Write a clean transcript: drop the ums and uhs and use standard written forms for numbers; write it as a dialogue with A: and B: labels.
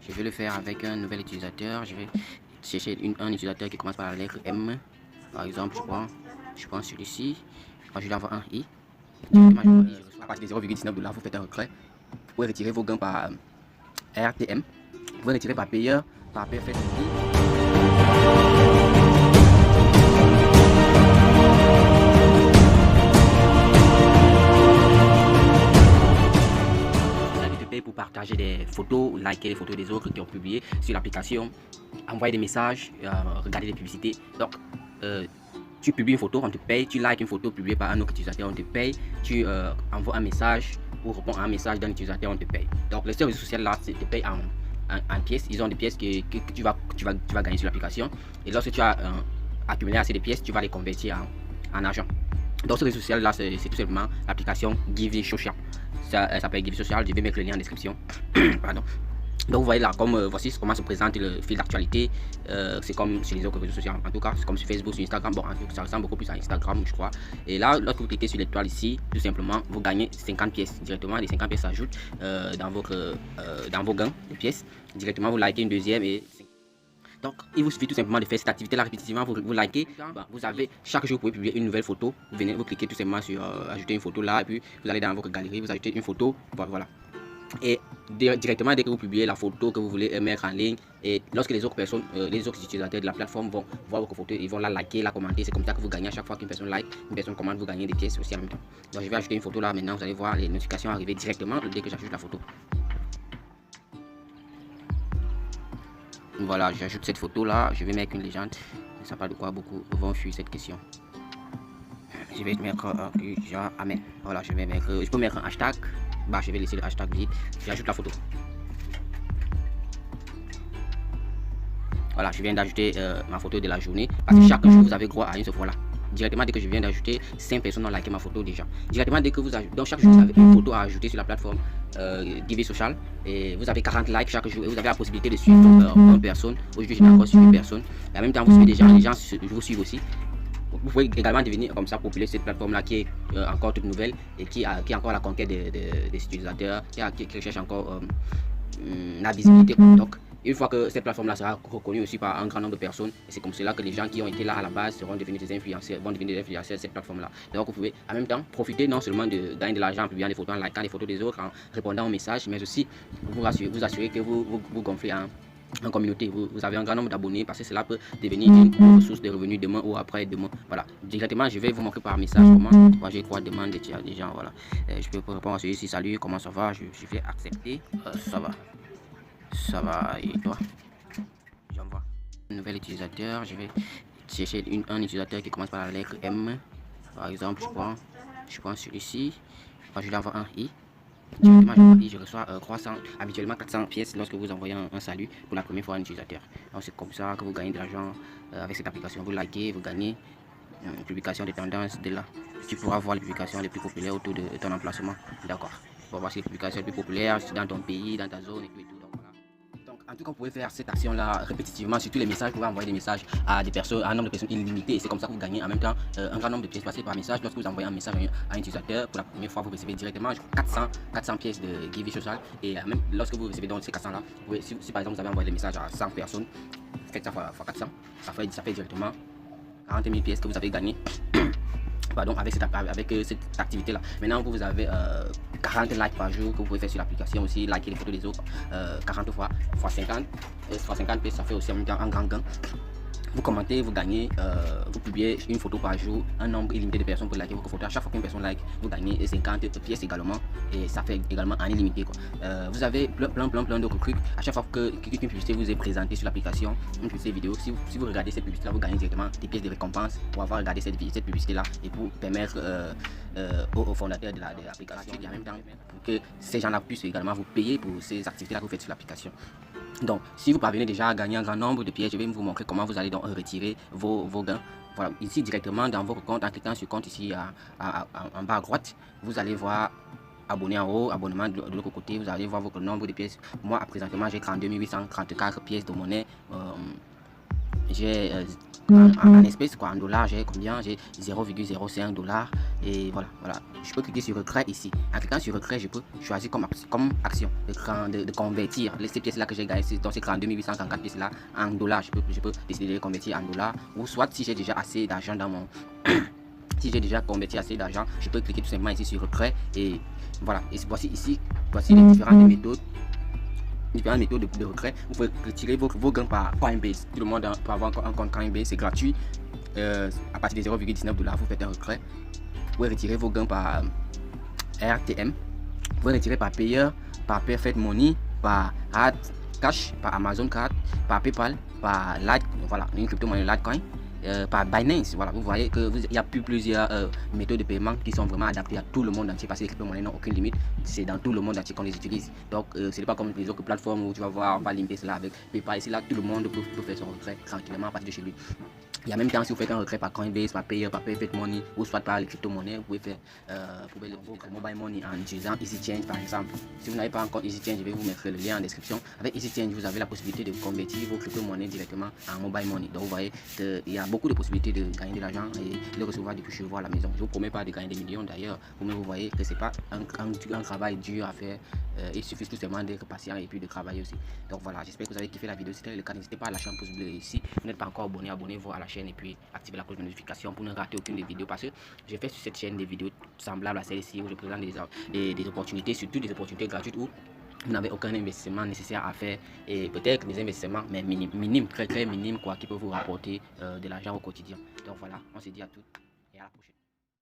A: Je vais le faire avec un nouvel utilisateur. Je vais chercher un utilisateur qui commence par la lettre M. Par exemple, je prends celui-ci. Je lui envoie un I. À partir de 0,19 $, vous faites un retrait. Vous pouvez retirer vos gains par RTM. Vous pouvez retirer par payeur, par Perfect. Pour partager des photos, liker les photos des autres qui ont publié sur l'application, envoyer des messages, regarder des publicités. Donc, tu publies une photo, on te paye. Tu likes une photo publiée par un autre utilisateur, on te paye. Tu envoies un message ou réponds à un message d'un utilisateur, on te paye. Donc, les réseaux sociaux là, te payent en pièces. Ils ont des pièces que tu vas gagner sur l'application. Et lorsque tu as accumulé assez de pièces, tu vas les convertir en argent. Donc, ce réseau social là, c'est tout simplement l'application Giveaway Social. Ça s'appelle Giveaway Social. Je vais mettre le lien en description. Pardon. Donc vous voyez là, voici comment se présente le fil d'actualité. C'est comme sur les autres réseaux sociaux, en tout cas, c'est comme sur Facebook, sur Instagram. Bon, ça ressemble beaucoup plus à Instagram, je crois. Et là, lorsque vous cliquez sur l'étoile ici, tout simplement, vous gagnez 50 pièces directement. Les 50 pièces s'ajoutent dans vos gains de pièces. Directement, vous likez une deuxième et... Donc, il vous suffit tout simplement de faire cette activité-là répétitivement, vous likez. Vous avez, chaque jour, vous pouvez publier une nouvelle photo. Vous venez, vous cliquez tout simplement sur ajouter une photo là, et puis vous allez dans votre galerie, vous ajoutez une photo, voilà. Et directement, dès que vous publiez la photo que vous voulez mettre en ligne, et lorsque les autres personnes, les autres utilisateurs de la plateforme vont voir votre photo, ils vont la liker, la commenter. C'est comme ça que vous gagnez à chaque fois qu'une personne like, une personne commente, vous gagnez des pièces aussi en même temps. Donc, je vais ajouter une photo là maintenant, vous allez voir les notifications arriver directement dès que j'ajoute la photo. Voilà, j'ajoute cette photo là, je vais mettre une légende. Ça parle de quoi beaucoup vont fuir cette question. Je vais mettre genre amen. Voilà, je peux mettre un hashtag. Bah, je vais laisser le hashtag vide. J'ajoute la photo. Voilà, je viens d'ajouter ma photo de la journée. Parce que chaque jour, vous avez droit à une seule fois là. Directement, dès que je viens d'ajouter, 5 personnes ont liké ma photo déjà. Directement, dès que vous ajoutez, donc chaque jour, vous avez une photo à ajouter sur la plateforme Giveaway Social. Et vous avez 40 likes chaque jour. Et vous avez la possibilité de suivre une personne. Aujourd'hui, je n'ai encore suivi une personne. Et en même temps, vous suivez des gens. Les gens vous suivent aussi. Vous pouvez également devenir comme ça populaire cette plateforme là qui est encore toute nouvelle et qui est encore à la conquête des utilisateurs, qui recherche encore la visibilité. Donc, une fois que cette plateforme là sera reconnue aussi par un grand nombre de personnes, c'est comme cela que les gens qui ont été là à la base seront devenus des influenceurs, vont devenir des influenceurs de cette plateforme là. Donc vous pouvez en même temps profiter non seulement de gagner de l'argent en publiant des photos, en likant les photos des autres, en répondant aux messages, mais aussi vous assurer que vous gonflez en communauté, vous avez un grand nombre d'abonnés parce que cela peut devenir une source de revenus demain ou après demain. Voilà, directement je vais vous montrer par message comment. Moi j'ai 3 demandes des gens. Voilà, je peux répondre à celui-ci. Salut, comment ça va? Je vais accepter. Ça va et toi? J'envoie un nouvel utilisateur. Je vais chercher un utilisateur qui commence par la lettre M. Par exemple, je prends celui-ci. Je lui envoie un I. Directement, je reçois habituellement 400 pièces lorsque vous envoyez un salut pour la première fois à un utilisateur. Donc c'est comme ça que vous gagnez de l'argent avec cette application. Vous likez, vous gagnez une publication de tendance de là. Tu pourras voir les publications les plus populaires autour de ton emplacement. D'accord. Pour voir si les publications les plus populaires dans ton pays, dans ta zone et tout. Donc en tout cas, vous pouvez faire cette action là répétitivement sur tous les messages. Vous pouvez envoyer des messages à des personnes, à un nombre de personnes illimité. Et c'est comme ça que vous gagnez en même temps un grand nombre de pièces passées par message. Lorsque vous envoyez un message à un utilisateur, pour la première fois, vous recevez directement 400 pièces de Giveaway Social. Et même lorsque vous recevez donc ces 400 là, vous pouvez, si par exemple vous avez envoyé des messages à 100 personnes, faites ça fois 400, ça fait directement 40 000 pièces que vous avez gagné. Pardon, avec cette activité là. Maintenant vous avez 40 likes par jour que vous pouvez faire sur l'application aussi, liker les photos des autres 40 fois 50 pièces, ça fait aussi en même temps un grand gain. Vous commentez, vous gagnez, vous publiez une photo par jour, un nombre illimité de personnes pour liker vos photos. À chaque fois qu'une personne like, vous gagnez 50 pièces également, et ça fait également en illimité quoi. Vous avez plein d'autres trucs. À chaque fois que une publicité vous est présentée sur l'application, une publicité vidéo, si vous regardez cette publicité là, vous gagnez directement des pièces de récompense pour avoir regardé cette publicité là et pour permettre aux fondateurs de l'application et en même temps pour que ces gens là puissent également vous payer pour ces activités là que vous faites sur l'application. Donc, si vous parvenez déjà à gagner un grand nombre de pièces, je vais vous montrer comment vous allez donc retirer vos gains. Voilà, ici directement dans votre compte, en cliquant sur compte ici en bas à droite, vous allez voir abonné en haut, abonnement de l'autre côté, vous allez voir votre nombre de pièces. Moi, présentement, j'ai 32 834 pièces de monnaie. J'ai en espèces, quoi, en dollars. J'ai combien? J'ai 0,05 $. Et voilà, je peux cliquer sur retrait ici. En cliquant sur retrait, je peux choisir comme action de convertir ces pièces là que j'ai gagnées dans ces 2834 pièces là en dollars. Je peux décider de les convertir en dollars, ou soit si j'ai déjà assez d'argent dans mon si j'ai déjà converti assez d'argent, je peux cliquer tout simplement ici sur retrait. Et voilà, et voici les différentes méthodes de retrait. Vous pouvez retirer vos gains par Coinbase. Tout le monde peut avoir un compte Coinbase, c'est gratuit. À partir de 0,19 $, vous faites un retrait. Vous pouvez retirer vos gains par RTM. Vous pouvez retirer par Payer, par Perfect Money, par Hard Cash, par Amazon Card, par PayPal, par Litecoin, voilà, une crypto-monnaie Litecoin. Par Binance, voilà, vous voyez que il y a plusieurs méthodes de paiement qui sont vraiment adaptées à tout le monde entier, parce que les crypto-monnaies n'ont aucune limite, c'est dans tout le monde entier qu'on les utilise. Donc ce n'est pas comme les autres plateformes où tu vas voir, on va limiter cela avec PayPal. Ici là, tout le monde peut faire son retrait tranquillement à partir de chez lui. Il y a même temps, si vous faites un retrait par Coinbase, par Payer, par Perfect Money, ou soit par les crypto-monnaies, vous pouvez faire votre mobile money en utilisant EasyChange par exemple. Si vous n'avez pas encore EasyChange, je vais vous mettre le lien en description. Avec EasyChange, vous avez la possibilité de convertir vos crypto-monnaies directement en mobile money. Donc vous voyez qu'il y a beaucoup de possibilités de gagner de l'argent et de recevoir depuis chez vous à la maison. Je ne vous promets pas de gagner des millions d'ailleurs. Vous voyez que ce n'est pas un travail dur à faire. Il suffit tout simplement d'être patient et puis de travailler aussi. Donc voilà, j'espère que vous avez kiffé la vidéo. Si c'était le cas, n'hésitez pas à lâcher un pouce bleu ici. Si vous n'êtes pas encore abonné, abonnez-vous à la chaîne et puis activez la cloche de notification pour ne rater aucune des vidéos, parce que je fais sur cette chaîne des vidéos semblables à celle-ci où je présente des opportunités, surtout des opportunités gratuites où vous n'avez aucun investissement nécessaire à faire, et peut-être des investissements mais minimes, très minimes, quoi, qui peuvent vous rapporter de l'argent au quotidien. Donc voilà, on se dit à toutes et à la prochaine.